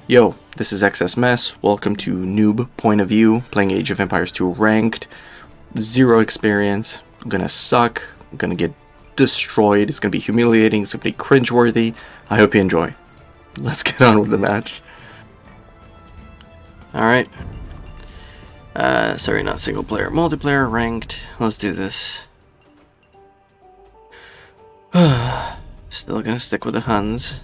Yo, this is XS Mess. Welcome to Noob Point of View, playing Age of Empires 2 Ranked. Zero experience. I'm gonna suck. I'm gonna get destroyed. It's gonna be humiliating. It's gonna be cringeworthy. I hope you enjoy. Let's get on with the match. Alright. Sorry, not single player. Multiplayer, ranked. Let's do this. Still gonna stick with the Huns.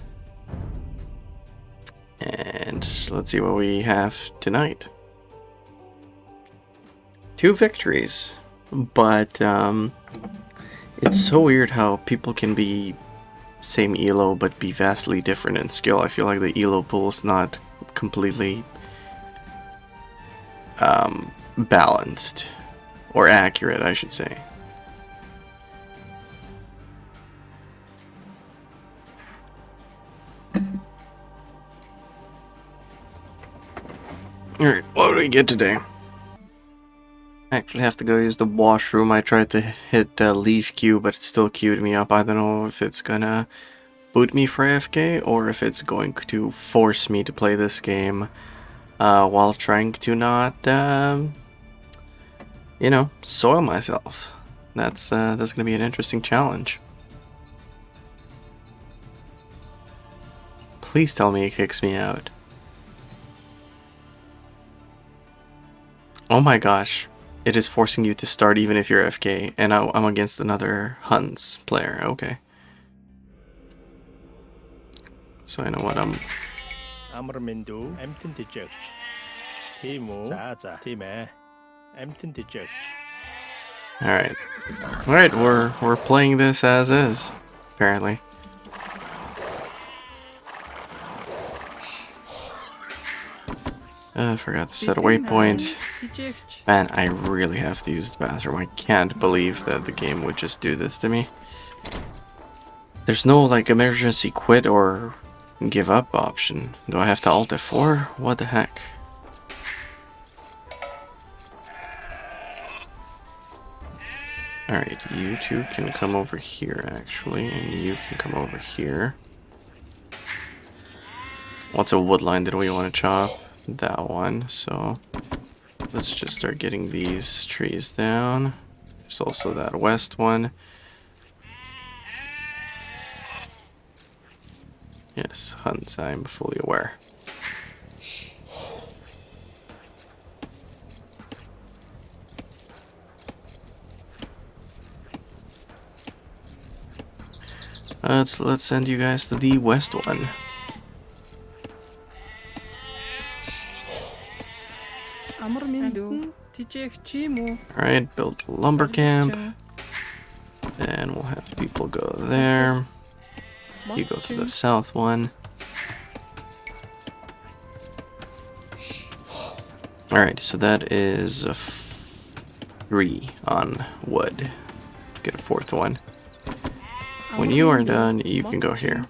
And let's see what we have tonight. 2 victories, but it's so weird how people can be same elo but be vastly different in skill. I feel like the elo pool is not completely balanced or accurate, I should say. Alright, what do we get today? I actually have to go use the washroom. I tried to hit leave queue, but it still queued me up. I don't know if it's gonna boot me for AFK or if it's going to force me to play this game while trying to not, you know, soil myself. That's gonna be an interesting challenge. Please tell me it kicks me out. Oh my gosh, it is forcing you to start even if you're AFK, and I'm against another Huns player. Okay. So I know what I'm... Alright. Alright, we're playing this as is, apparently. I forgot to set a waypoint. Man, I really have to use the bathroom. I can't believe that the game would just do this to me. There's no like emergency quit or give up option. Do I have to alt F4? What the heck? Alright, you two can come over here actually, and you can come over here. What's a wood line that we want to chop? That one, so let's just start getting these trees down. There's also that west one. Yes, Huns, I'm fully aware. Let's send you guys to the west one. Alright, build a lumber camp. And we'll have people go there. You go to the south one. Alright, so that is a 3 on wood. Let's get a 4th one. When you are done, you can go here.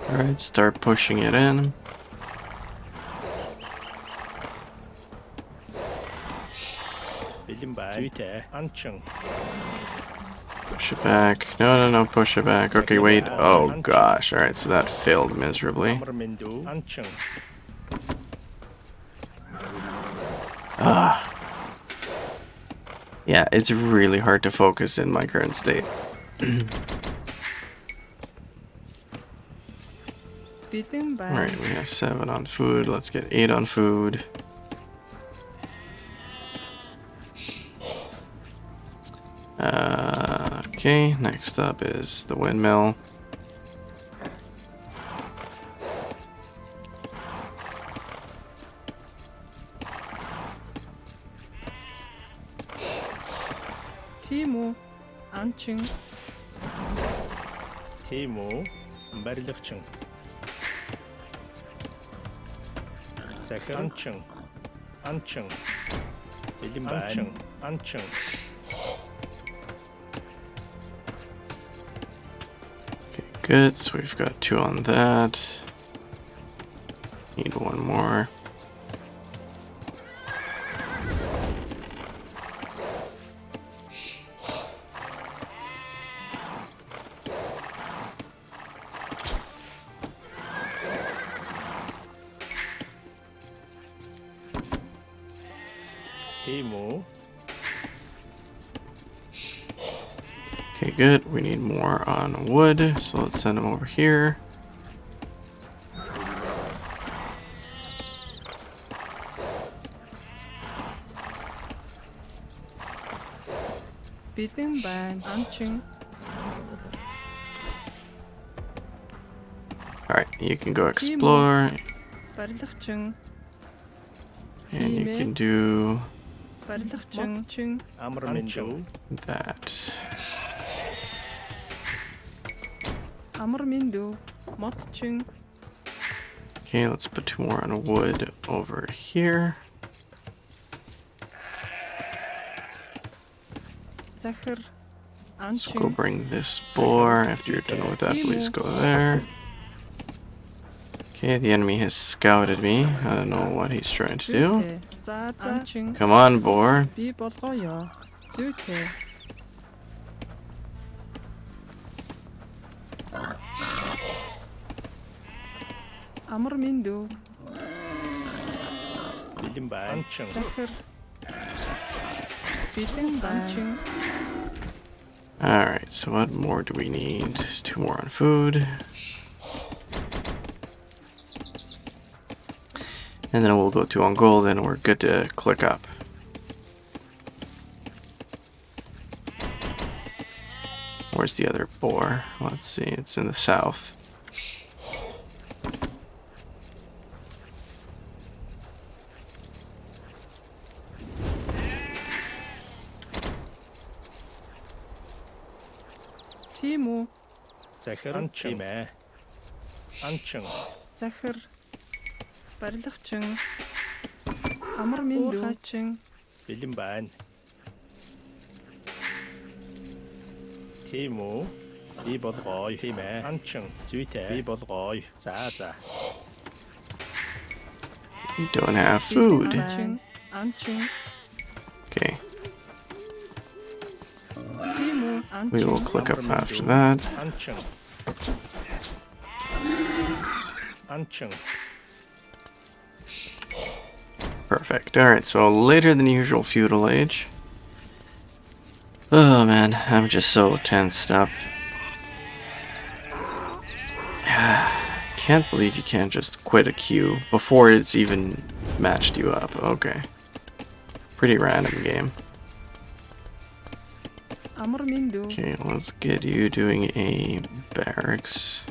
Alright, start pushing it in. Push it back. No, push it back. Okay, wait. Oh gosh. Alright, so that failed miserably. Ah. Yeah, it's really hard to focus in my current state. Alright, we have 7 on food. Let's get 8 on food. Okay, next up is the windmill. Timo, Anching. Timo, Berlichchen. Anching. Anching. Anching. Good, so we've got 2 on that. Need 1 more. Timo. Okay, good. We need more on wood, so let's send them over here. Bitin ban anching. Alright, you can go explore. Барилгачин. And you can do Барилгачин. Амар миндүү. that. Амар миндүү. Мотчин. Okay, let's put 2 more on wood over here. Захар. Let's go Анчин. bring this boar. After you're done with that, please go there. Okay, the enemy has scouted me. I don't know what he's trying to do. За за. Come on, boar. Би болгоё. Зүйтэй. Амар миндүү. Бэлэн байна. Захар. Бэлэн байна. Alright, so what more do we need? 2 more on food. And then we'll go 2 on gold and we're good to click up. Where's the other boar? Let's see, it's in the south. Timo. Захар. Анчин. Анчин. Захар. Барилгачин. Амар миндүү. Хачин. Бэлэн байна. Тимо. Би болгоё тийм ээ. Анчин. Зүйтэй. Би болгоё. За за. You don't have food. Анчин. Анчин. Okay, Timo. Анчин. we will click up after that. Анчин. Анчин. Perfect. Alright, so later than usual Feudal Age. Oh man, I'm just so tensed up. Can't believe you can't just quit a queue before it's even matched you up. Okay. Pretty random game. Амар миндүү. Okay, let's get you doing a barracks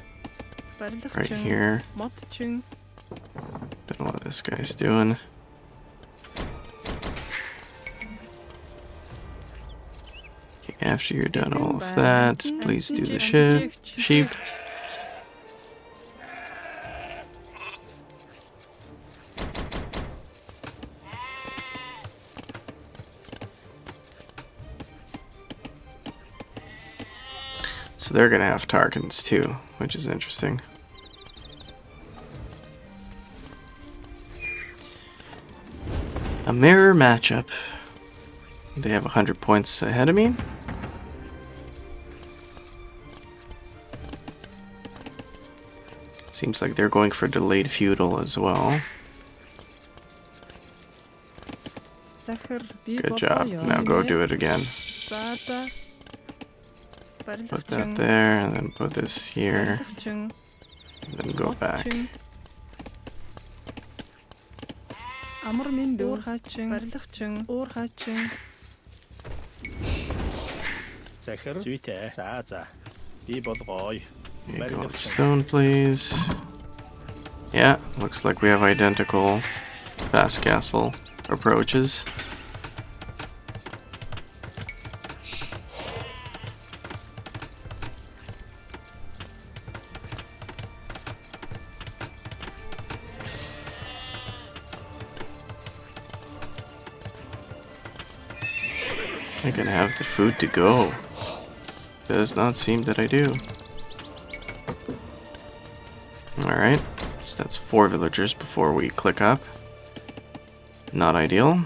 right here. Мотчин. Don't know what this guy's doing. Okay, after you're done all of that, please do the sheep. So they're gonna have Tarkans too, which is interesting. A mirror matchup. They have 100 points ahead of me. Seems like they're going for delayed feudal as well. Good job. Now go do it again. Put that there, and then put this here. And then go back. Амар миндүү. Уурхаачин. Барилгачин. Уурхаачин. Захар. Зүйтэй. За за. Би болгоё. Okay, go with stone, please. Yeah, looks like we have identical fast castle approaches. I can have the food to go. Does not seem that I do. Alright, so that's 4 villagers before we click up. Not ideal.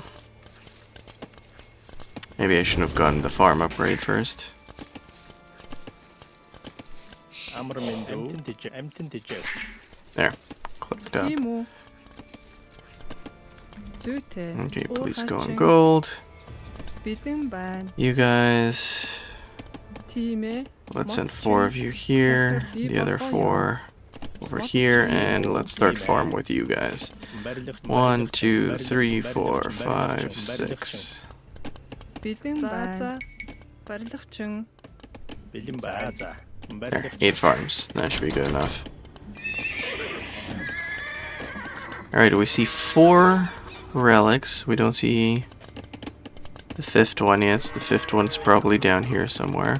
Maybe I shouldn't have gotten the farm upgrade first. There, clicked up. Okay, please go on gold. You guys, let's send 4 of you here, the other 4 over here, and let's start farm with you guys. 1, 2, 3, 4, 5, 6. Бэлэн баа за. There, 8 farms. That should be good enough. Alright, we see 4 relics. We don't see the 5th one yet. So the 5th one's probably down here somewhere.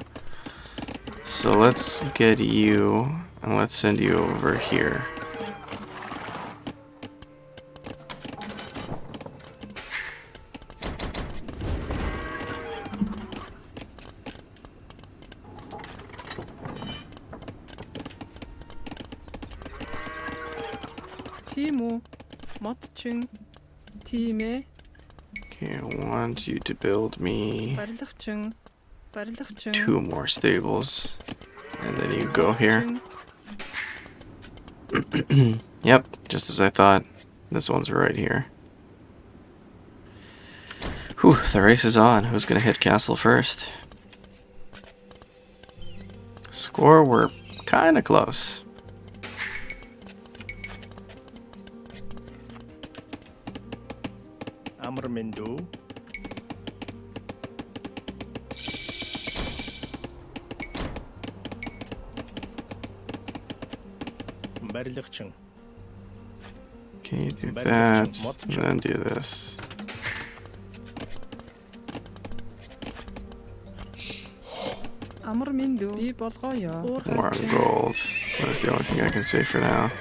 So let's get you, and let's send you over here. Okay, I want you to build me 2 more stables. And then you go here. Yep, just as I thought. This one's right here. Whew, the race is on. Who's gonna hit castle first? Score, we're kinda close. Amrmindu. Барилгачин. Okay, do that, and then do this. More on gold. That's the only thing I can say for now.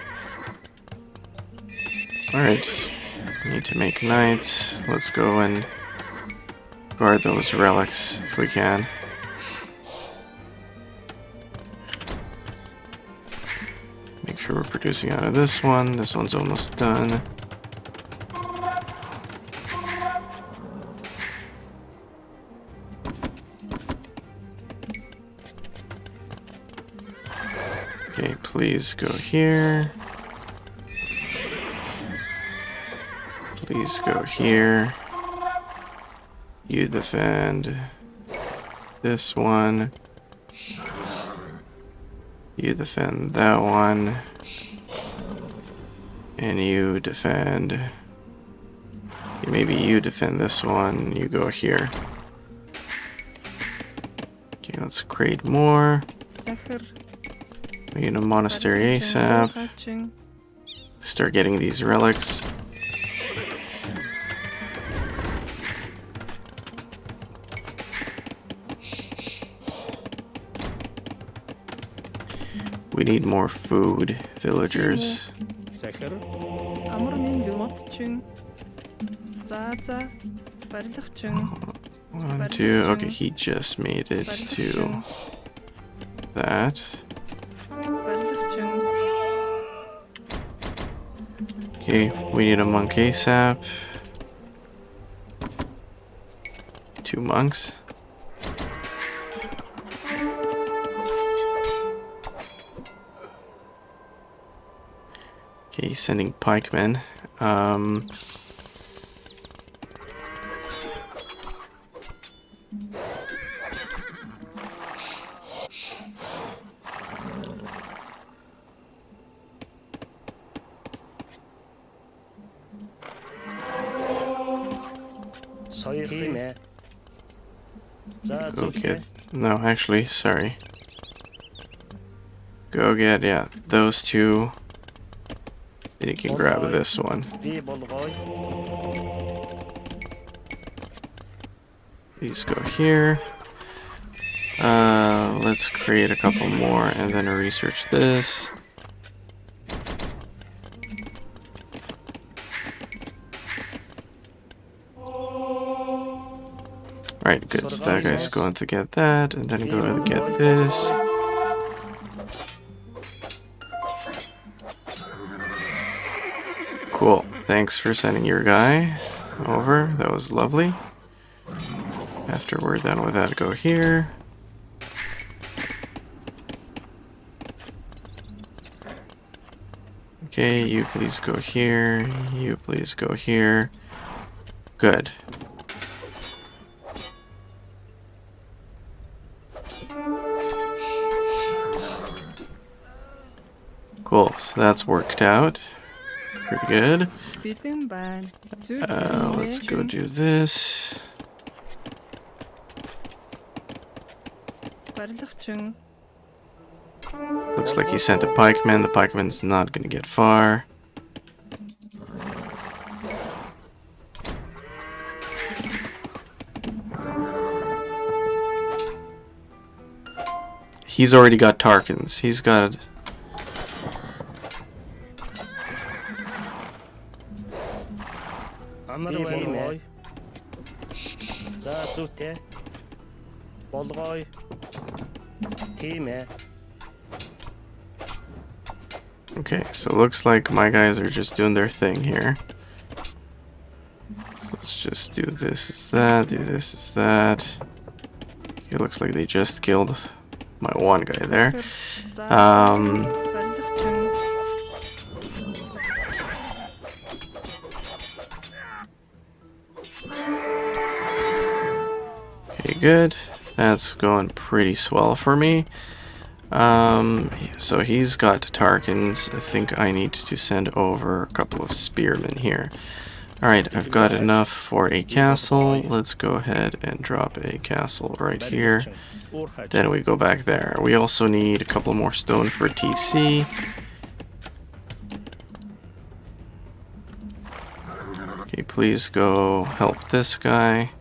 Alright, need to make knights. Let's go and guard those relics if we can. Make sure we're producing out of this one. This one's almost done. Okay, please go here. Please go here. You defend this one. You defend that one. And you defend... Maybe you defend this one. You go here. Okay, let's create more. We need a monastery ASAP. Start getting these relics. We need more food, villagers. 1, 2, okay, he just made it to that. Okay, we need a monk ASAP. 2 monks. Okay, he's sending pikemen. Go get... No, actually, sorry. Go get, yeah, those 2. You can grab this one. Please go here. Let's create a couple more and then research this. Right, good. So that guy's going to get that, and then go and get this. Cool. Thanks for sending your guy over. That was lovely. After we're done with that, go here. Okay, you please go here. You please go here. Good. Cool, so that's worked out. Pretty good. Let's go do this. Looks like he sent a pikeman. The pikeman's not gonna get far. He's already got Tarkans. He's got... Okay, so it looks like my guys are just doing their thing here. So let's just do this as that, do this as that. It looks like they just killed my one guy there. Okay, good. That's going pretty swell for me. So he's got Tarkans. I think I need to send over a couple of spearmen here. Alright, I've got enough for a castle. Let's go ahead and drop a castle right here. Then we go back there. We also need a couple more stone for TC. Okay, please go help this guy.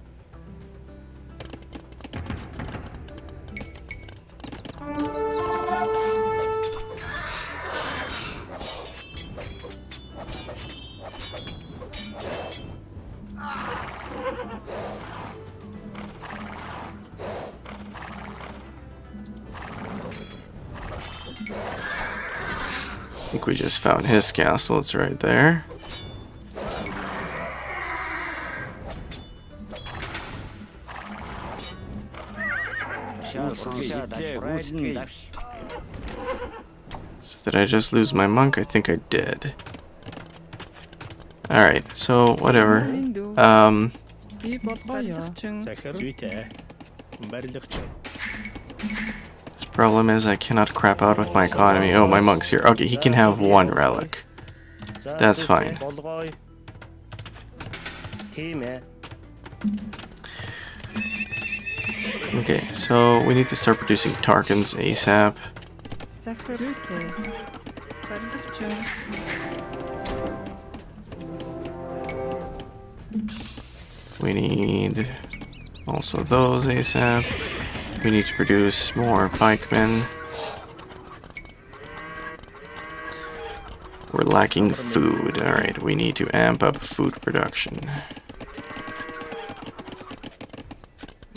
I think we just found his castle. It's right there. So did I just lose my monk? I think I did. Alright, so whatever. This problem is I cannot crap out with my economy. Oh, my monk's here. Okay, he can have one relic. That's fine. Okay, so we need to start producing Tarkans ASAP. We need also those ASAP. We need to produce more pikemen. We're lacking food. Alright, we need to amp up food production.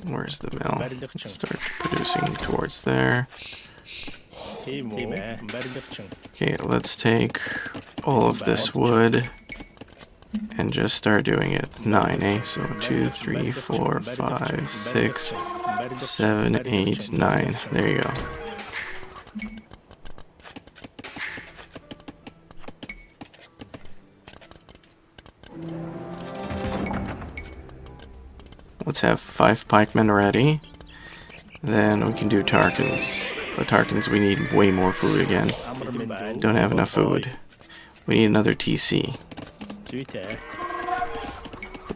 Where's the mill? Let's start producing towards there. Okay, let's take all of this wood and just start doing it. 9, eh? So 2, 3, 4, 5, 6, 7, 8, 9. There you go. Let's have 5 pikemen ready. Then we can do Tarkans. The Tarkans, we need way more food again. Don't have enough food. We need another TC.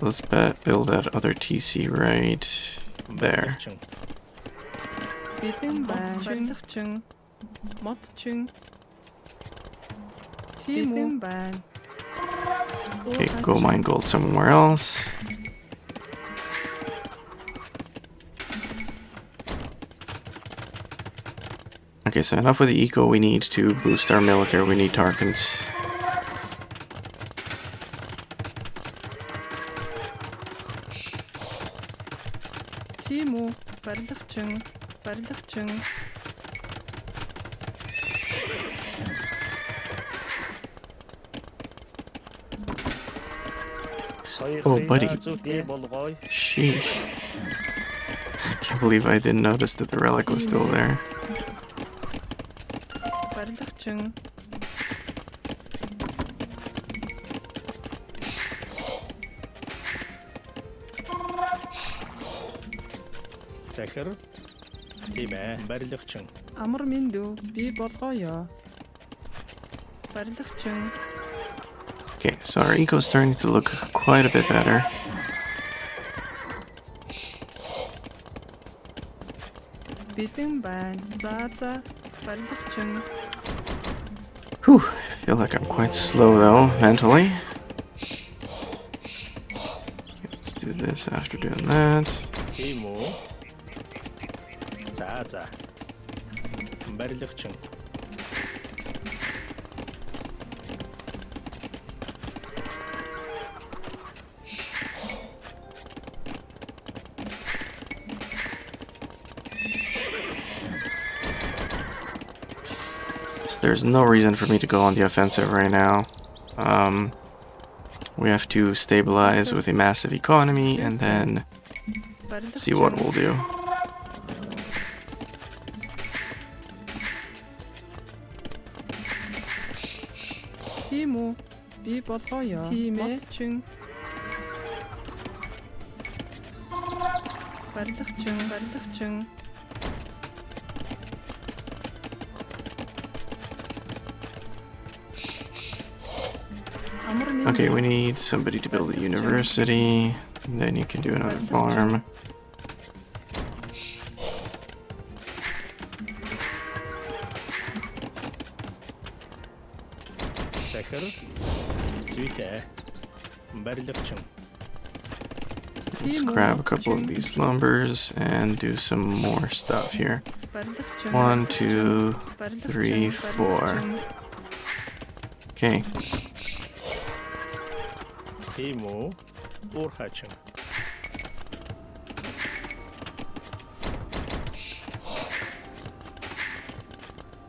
Let's build that other TC right there. Okay, go mine gold somewhere else. Okay, so enough with the eco. We need to boost our military. We need Tarkans. Oh, buddy. Sheesh. I can't believe I didn't notice that the relic was still there. захир тийм ээ барилгачин Амар минь би болгоё. Барилгачин. Okay, so our eco's starting to look quite a bit better. Бэлэн байна. За барилгачин. Whew, I feel like I'm quite slow though, mentally. Okay, let's do this after doing that. тийм үү за барилгачин There's no reason for me to go on the offensive right now. We have to stabilize with a massive economy and then see what we'll do. Тийм үү? Би болгоё. Тийм ээ. Барилгачин. Okay, we need somebody to build a university, and then you can do another farm. захир зүйтэй барилгачин Let's grab a couple of these lumbers and do some more stuff here. 1, 2, 3, 4. Okay. тийм үү уурхачин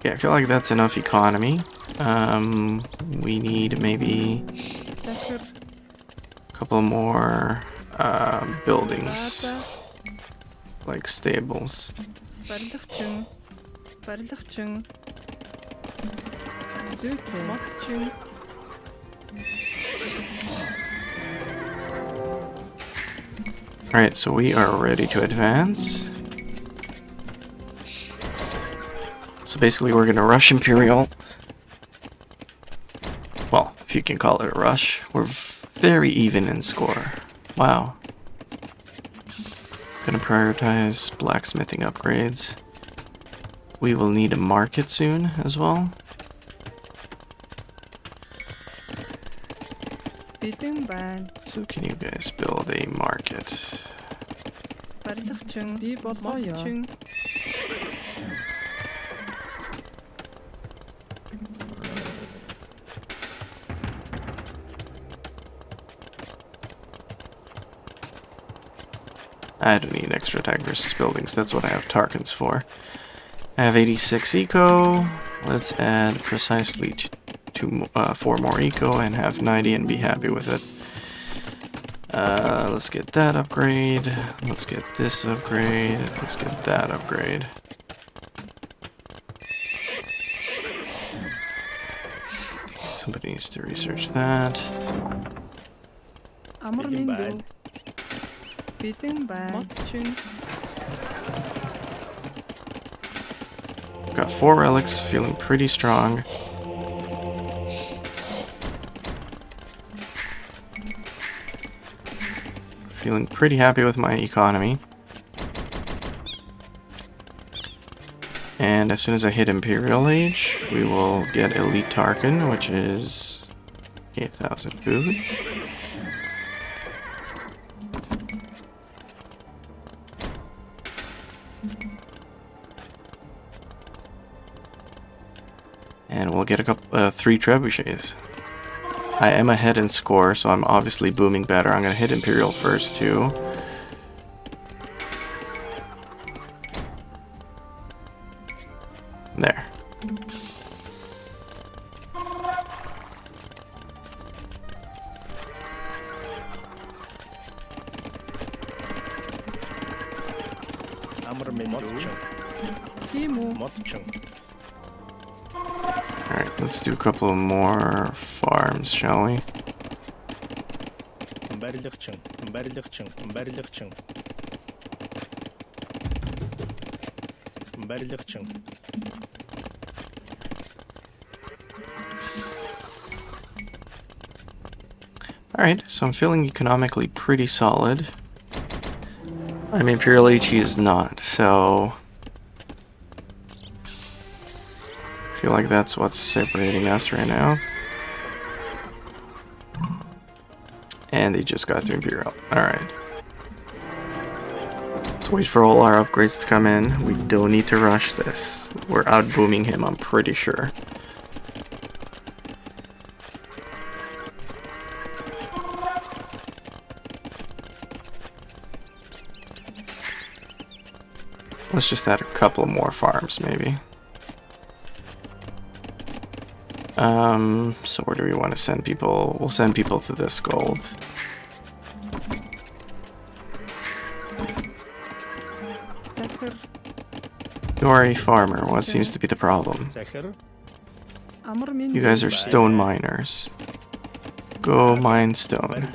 Yeah, I feel like that's enough economy. We need maybe a couple more buildings, like stables. Барилгачин. Alright, so we are ready to advance. So basically we're gonna rush Imperial. Well, if you can call it a rush. We're very even in score. Wow. Gonna prioritize blacksmithing upgrades. We will need a market soon as well. So can you guys build a market? I don't need extra attack versus buildings. That's what I have Tarkans for. I have 86 eco. Let's add precisely 4 more eco and have 90 and be happy with it. Let's get that upgrade. Let's get this upgrade. Let's get that upgrade. Somebody needs to research that. Got 4 relics, feeling pretty strong. Feeling pretty happy with my economy. And as soon as I hit Imperial Age, we will get Elite Tarkin, which is 8,000 food. And we'll get a couple, 3 trebuchets. I am ahead in score, so I'm obviously booming better. I'm gonna hit Imperial first too. There. Alright, let's do a couple more farms, shall we? барилгачин. Alright, so I'm feeling economically pretty solid. I'm Imperial Age, he is not, so... I feel like that's what's separating us right now. And they just got to Imperial. Alright. Let's wait for all our upgrades to come in. We don't need to rush this. We're out booming him, I'm pretty sure. Let's just add a couple more farms, maybe. So where do we want to send people? We'll send people to this gold. You are a farmer. What seems to be the problem? You guys are stone miners. Go mine stone.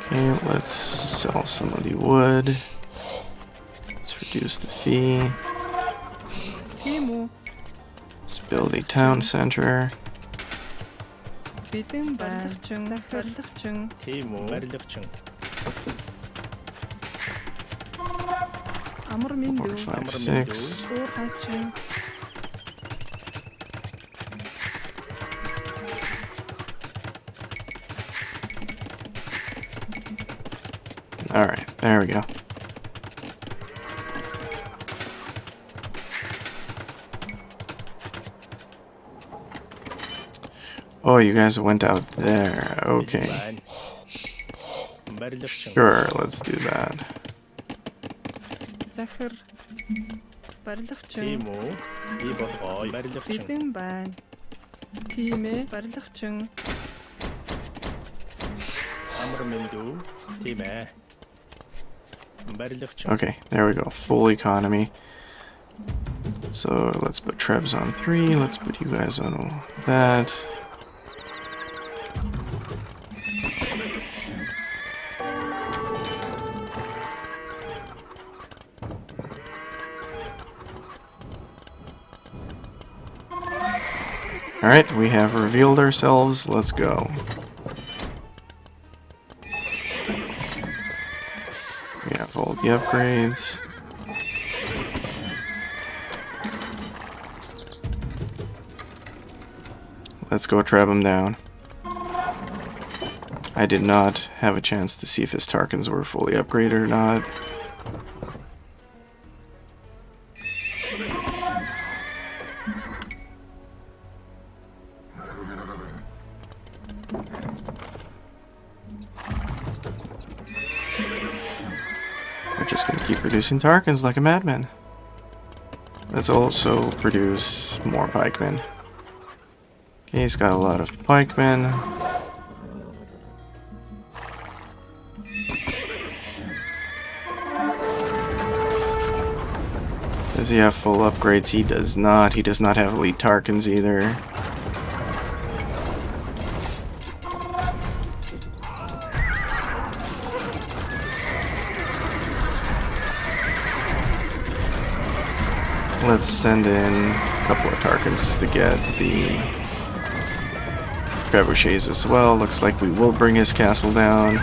Okay, let's sell some of the wood. Let's reduce the fee. Let's build a town center. Four, five, six. Alright, there we go. Oh, you guys went out there. Okay. Sure, let's do that. Okay, there we go. Full economy. So let's put Trebs on 3. Let's put you guys on that. Alright, we have revealed ourselves. Let's go. We have all the upgrades. Let's go trap him down. I did not have a chance to see if his Tarkans were fully upgraded or not. We're just gonna keep producing Tarkans like a madman. Let's also produce more pikemen. Okay, he's got a lot of pikemen. Does he have full upgrades? He does not. He does not have elite Tarkans either. Let's send in a couple of Tarkans to get the trebuchets as well. Looks like we will bring his castle down.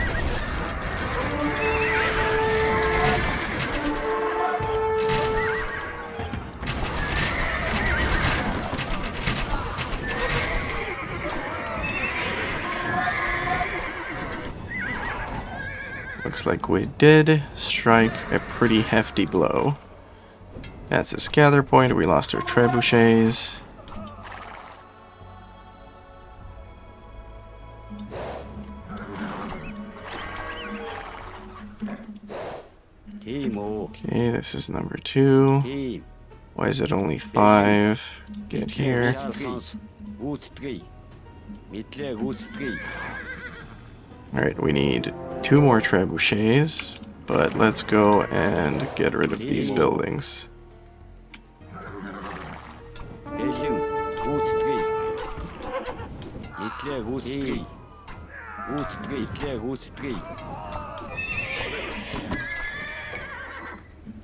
Looks like we did strike a pretty hefty blow. That's his gather point. We lost our trebuchets. Okay, this is number 2. Why is it only 5? Get here. Alright, we need 2 more trebuchets, but let's go and get rid of these buildings.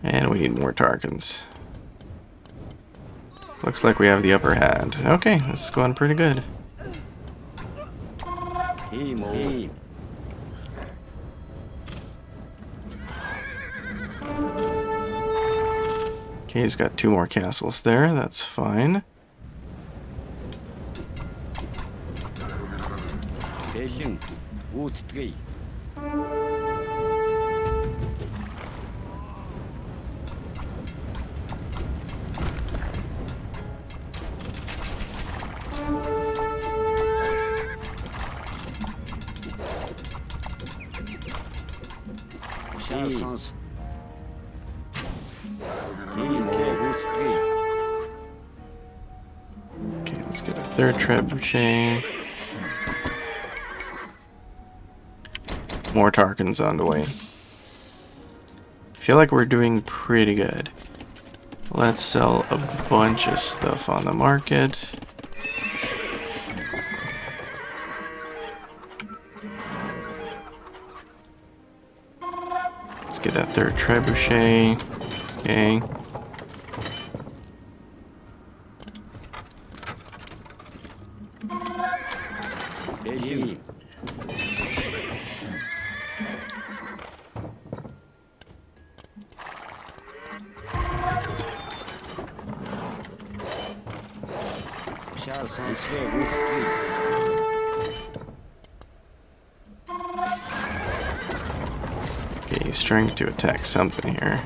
And we need more Tarkans. Looks like we have the upper hand. Okay, this is going pretty good. Okay, he's got 2 more castles there, that's fine. Okay, let's get a 3rd trebuchet. More Tarkans on the way. Feel like we're doing pretty good. Let's sell a bunch of stuff on the market. Let's get that 3rd trebuchet. Okay. Okay, he's trying to attack something here.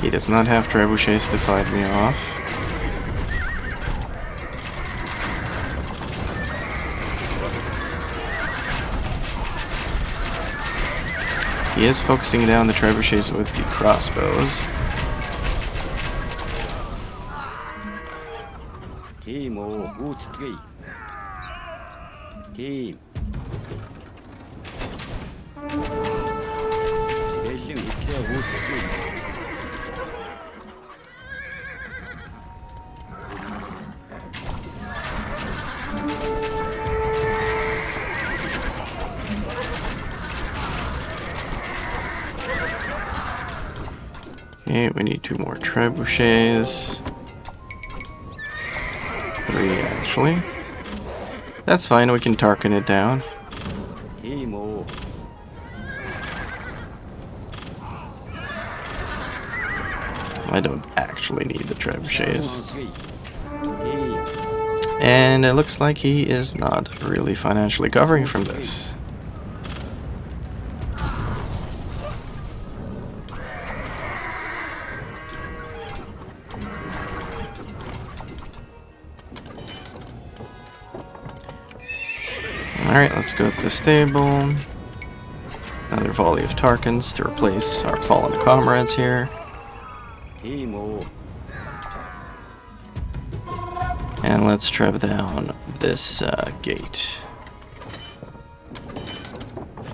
He does not have trebuchets to fight me off. He is focusing down the trebuchets with the crossbows. Okay, we need 2 more trebuchets. 3 actually. That's fine, we can Tarkin it down. I don't actually need the trebuchets. And it looks like he is not really financially covering from this. Alright, let's go to the stable. Another volley of Tarkans to replace our fallen comrades here. And let's trap down this gate.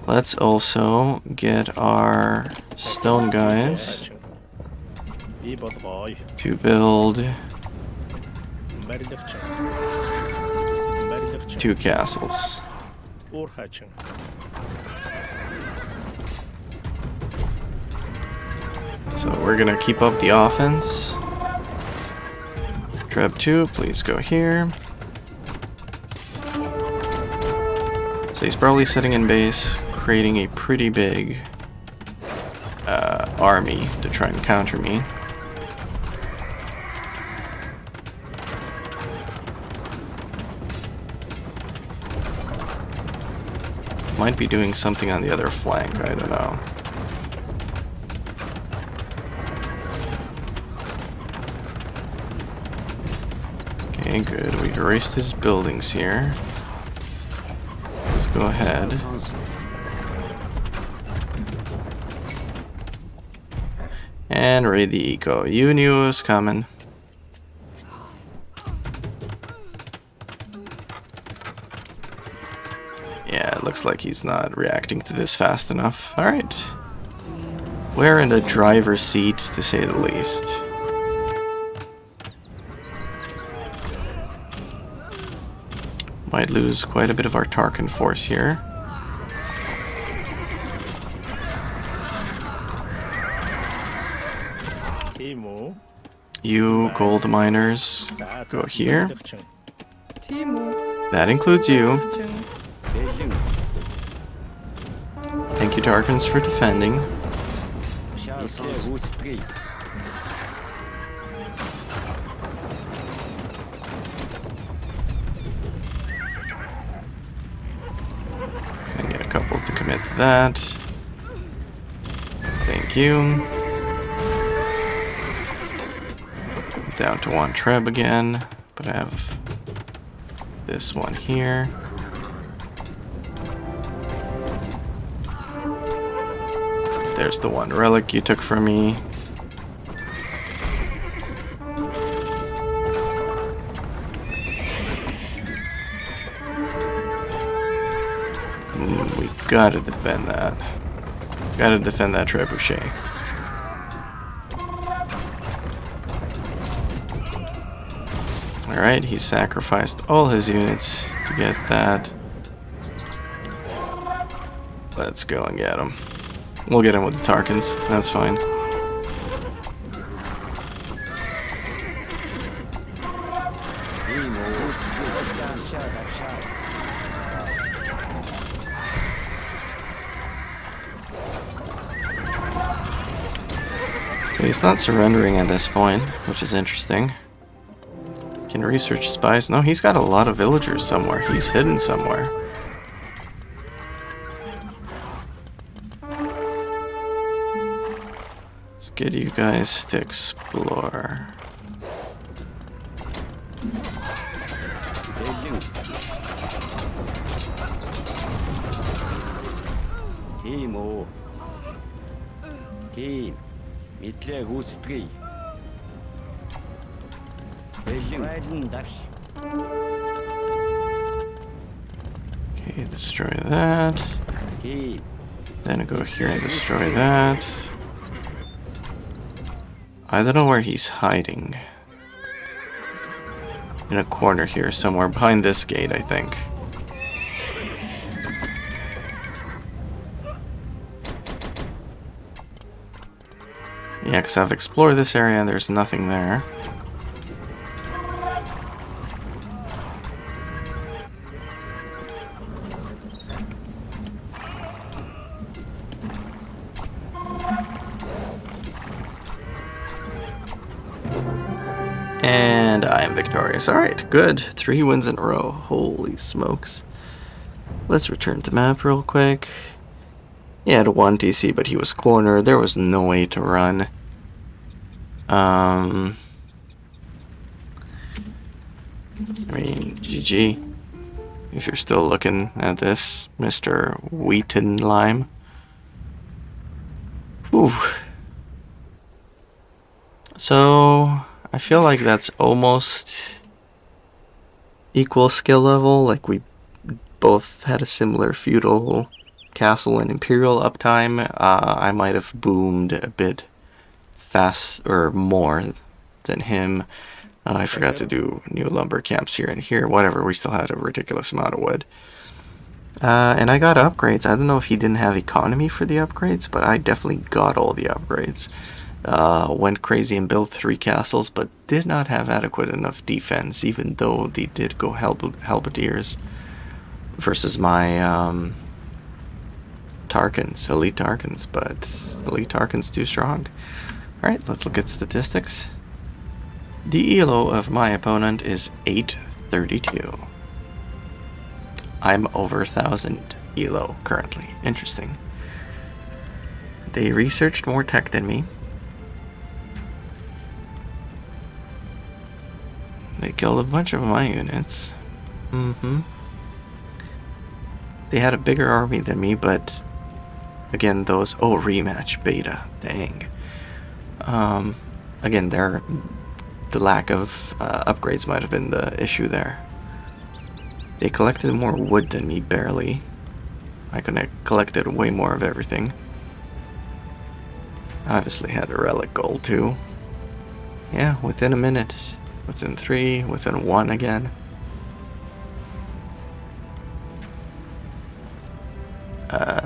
Let's also get our stone guys to build 2 castles. So we're gonna keep up the offense. Trap 2, please go here. So he's probably sitting in base, creating a pretty big army to try and counter me. Might be doing something on the other flank, I don't know. Okay, good. We've erased his buildings here. Let's go ahead. And raid the eco. You knew it was coming. Yeah, it looks like he's not reacting to this fast enough. Alright. We're in the driver's seat, to say the least. Might lose quite a bit of our Tarkin force here. Timo. You gold miners go here. Timo. That includes you. Jing. Thank you, Tarkins, for defending. I get a couple to commit to that. Thank you. Down to 1 treb again, but I have this one here. There's the 1 relic you took from me. We gotta defend that. Gotta defend that trebuchet. Alright, he sacrificed all his units to get that. Let's go and get him. We'll get him with the Tarkins, that's fine. So he's not surrendering at this point, which is interesting. Can research spies. No, he's got a lot of villagers somewhere. He's hidden somewhere. Let's get you guys to explore. Timo. Team. Mitle Rustri. Okay, destroy that. Then I go here and destroy that. I don't know where he's hiding. In a corner here somewhere, behind this gate, I think. Yeah, because I've explored this area and there's nothing there. And I am victorious. Alright, good. 3 wins in a row. Holy smokes. Let's return to map real quick. He had 1 TC, but he was cornered. There was no way to run. I mean, GG. If you're still looking at this, Mr. Wheaton Lime. Whew. So, I feel like that's almost equal skill level. Like, we both had a similar feudal castle and imperial uptime. I might have boomed a bit fast or more than him. I forgot to do new lumber camps here and here. Whatever, we still had a ridiculous amount of wood. And I got upgrades. I don't know if he didn't have economy for the upgrades, but I definitely got all the upgrades. Went crazy and built 3 castles, but did not have adequate enough defense, even though they did go halberdiers versus my Tarkins, elite Tarkins, but elite Tarkins too strong. Alright, let's look at statistics. The elo of my opponent is 832. I'm over 1,000 elo currently. Interesting. They researched more tech than me. They killed a bunch of my units. They had a bigger army than me, but again, those... Oh, rematch beta. Dang. Again, the lack of upgrades might have been the issue there. They collected more wood than me, barely. I could have collected way more of everything. Obviously had a relic goal too. Yeah, within a minute. Within 3, within 1 again.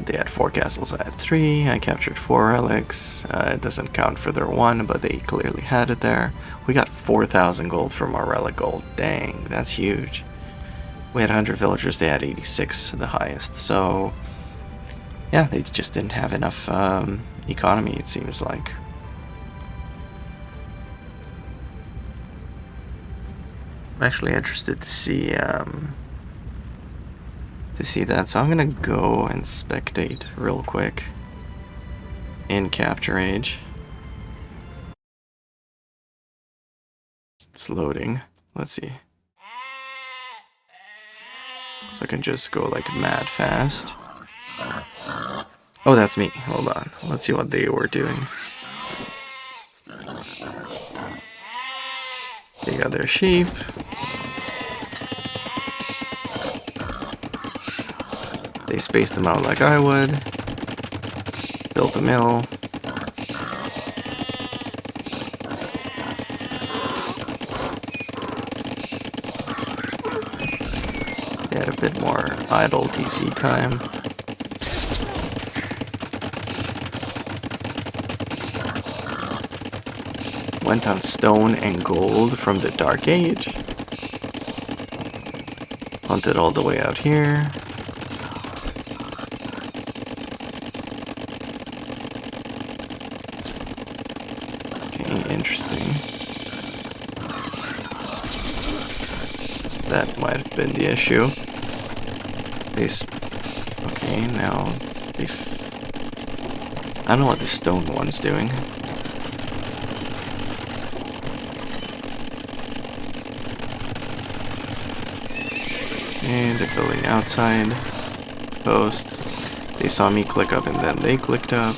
They had 4 castles, I had 3. I captured 4 relics. It doesn't count for their 1, but they clearly had it there. We got 4,000 gold from our relic gold. Dang, that's huge. We had 100 villagers, they had 86, the highest. So, yeah, they just didn't have enough economy, it seems like. I'm actually interested to see that, so I'm gonna go and spectate real quick in Capture Age. It's loading. Let's see. So I can just go like mad fast. Oh, that's me. Hold on. Let's see what they were doing. They got their sheep. They spaced them out like I would. Built a mill. They had a bit more idle TC time. Went on stone and gold from the Dark Age. Hunted all the way out here. Okay, interesting. So that might have been the issue. Okay, now I don't know what the stone one's doing. And they're building outside posts. They saw me click up and then they clicked up.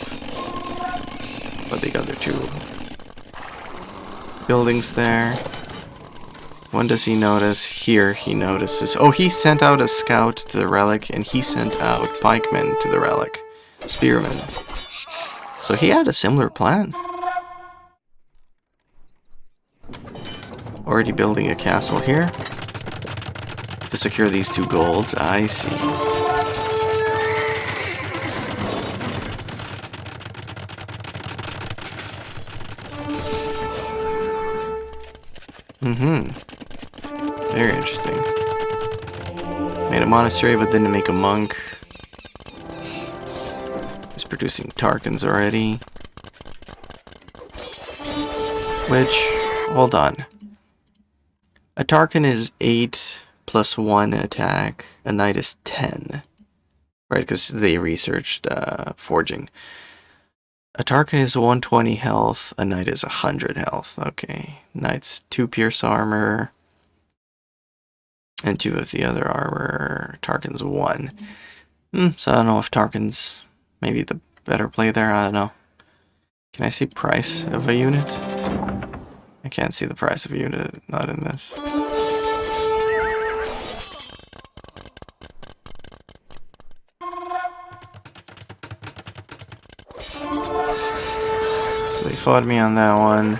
But they got their 2 buildings there. When does he notice? Here he notices. Oh, he sent out a scout to the relic and he sent out pikemen to the relic. Spearmen. So he had a similar plan. Already building a castle here. To secure these 2 golds, I see. Very interesting. Made a monastery, but didn't make a monk. He's producing Tarkans already. Which, hold on. A Tarkan is 8 plus 1 attack. A knight is 10. Right, because they researched forging. A Tarkan is 120 health. A knight is 100 health. Okay. Knight's 2 pierce armor. And 2 of the other armor. Tarkan's 1. So I don't know if Tarkan's maybe the better play there. I don't know. Can I see price of a unit? I can't see the price of a unit, not in this. So they fought me on that one.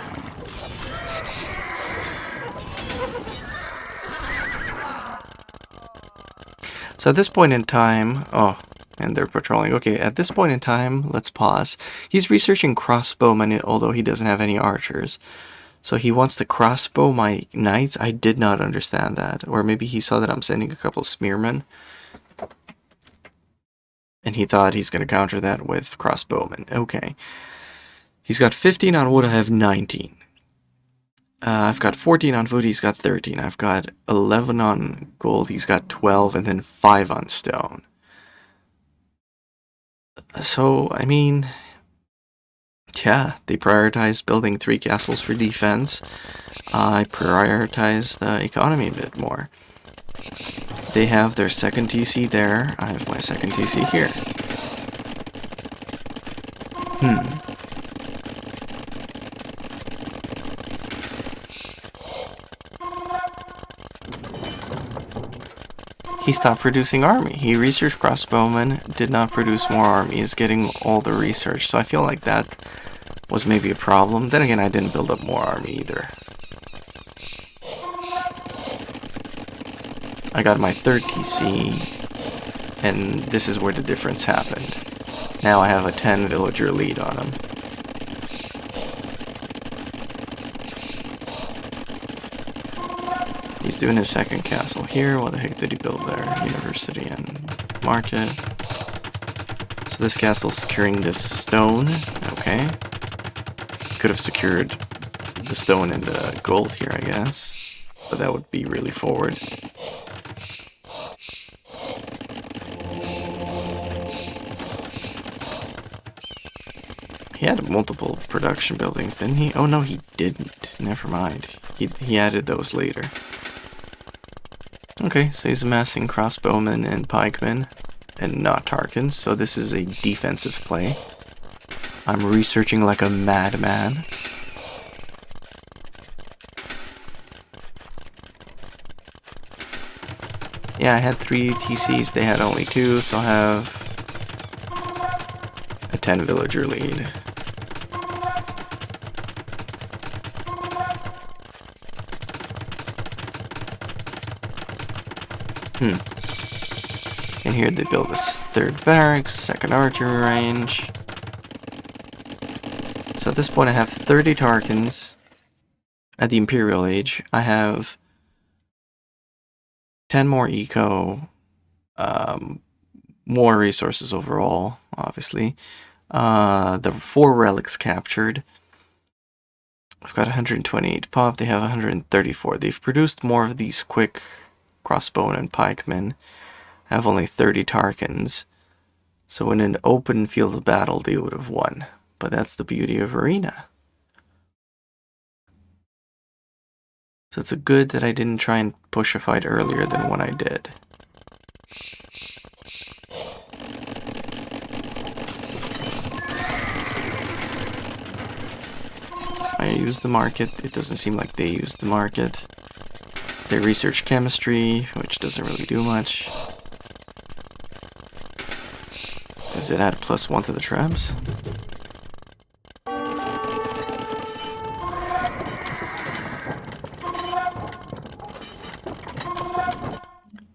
So at this point in time, oh, and they're patrolling. Okay, at this point in time, let's pause. He's researching crossbowmen, although he doesn't have any archers. So he wants to crossbow my knights? I did not understand that. Or maybe he saw that I'm sending a couple spearmen. And he thought he's going to counter that with crossbowmen. Okay. He's got 15 on wood, I have 19. I've got 14 on wood, he's got 13. I've got 11 on gold, he's got 12, and then 5 on stone. So, I mean, yeah, they prioritized building 3 castles for defense. I prioritized the economy a bit more. They have their second TC there. I have my second TC here. He stopped producing army. He researched crossbowmen, did not produce more army. He's getting all the research. So I feel like that was maybe a problem. Then again, I didn't build up more army either. I got my third TC, and this is where the difference happened. Now I have a 10 villager lead on him. He's doing his second castle here. What the heck did he build there? University and market. So this castle's securing this stone. Okay. Could have secured the stone and the gold here, I guess. But that would be really forward. He had multiple production buildings, didn't he? Oh no, he didn't. Never mind. He added those later. Okay, so he's amassing crossbowmen and pikemen, and not Tarkans, so this is a defensive play. I'm researching like a madman. Yeah, I had 3 TCs, they had only 2, so I'll have a 10 villager lead. And here they build this 3rd barracks, 2nd archery range. So at this point I have 30 Tarkans. At the Imperial Age, I have 10 more eco, more resources overall, obviously. The 4 relics captured. I've got 128 pop, they have 134. They've produced more of these quick crossbowmen and pikemen. I have only 30 Tarkans. So in an open field of battle, they would have won. But that's the beauty of Arena. So it's good that I didn't try and push a fight earlier than when I did. I used the market. It doesn't seem like they used the market. They research chemistry, which doesn't really do much. Does it add +1 to the traps?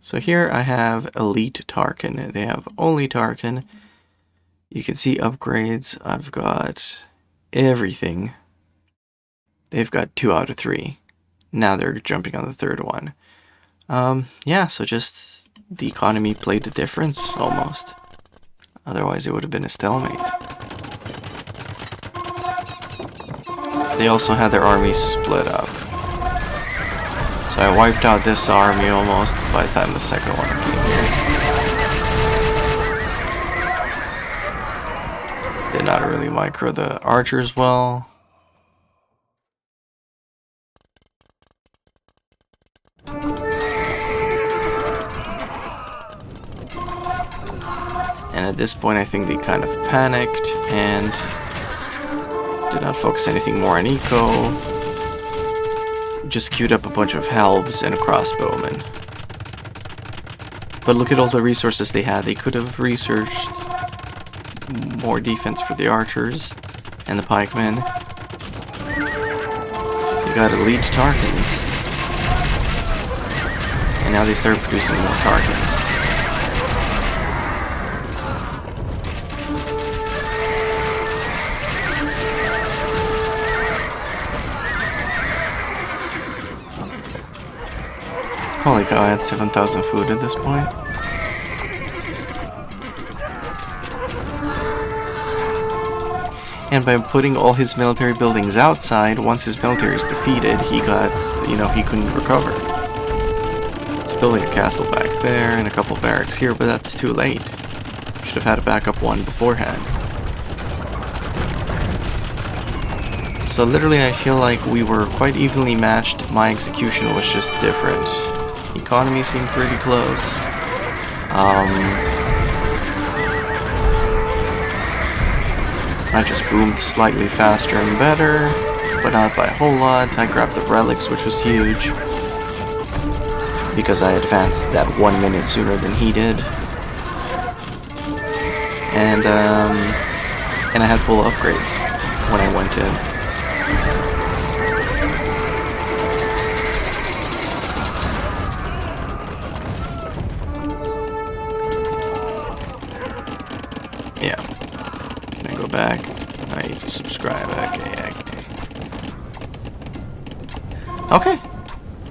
So here I have Elite Tarkan. They have only Tarkan. You can see upgrades. I've got everything. They've got 2 out of 3. Now they're jumping on the 3rd one. Yeah, so just the economy played the difference, almost. Otherwise it would have been a stalemate. They also had their armies split up. So I wiped out this army almost by the time the second one came here. Did not really micro the archers well. And at this point I think they kind of panicked and did not focus anything more on eco. Just queued up a bunch of halbs and a crossbowman. But look at all the resources they had. They could have researched more defense for the archers and the pikemen. They got elite Tarkans. And now they start producing more Tarkans. Holy cow, I had 7,000 food at this point. And by putting all his military buildings outside, once his military is defeated, he got, he couldn't recover. He's building a castle back there and a couple barracks here, but that's too late. Should have had a backup one beforehand. So literally I feel like we were quite evenly matched. My execution was just different. Economy seemed pretty close. I just boomed slightly faster and better, but not by a whole lot. I grabbed the relics, which was huge, because I advanced that 1 minute sooner than he did. And I had full upgrades. when I went in. Yeah. Can I go back? I subscribe. Okay. Okay.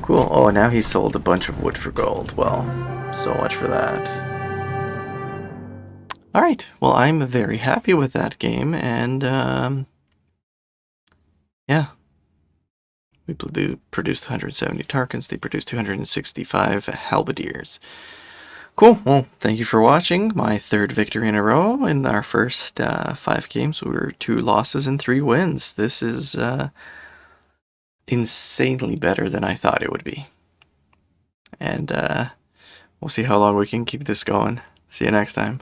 Cool. Oh, now he sold a bunch of wood for gold. Well, so much for that. Alright. Well, I'm very happy with that game, and, yeah. We produced 170 Tarkans. They produced 265 Halberdiers. Cool. Well, thank you for watching. My third victory in a row. In our first 5 games, we were 2 losses and 3 wins. This is insanely better than I thought it would be. And we'll see how long we can keep this going. See you next time.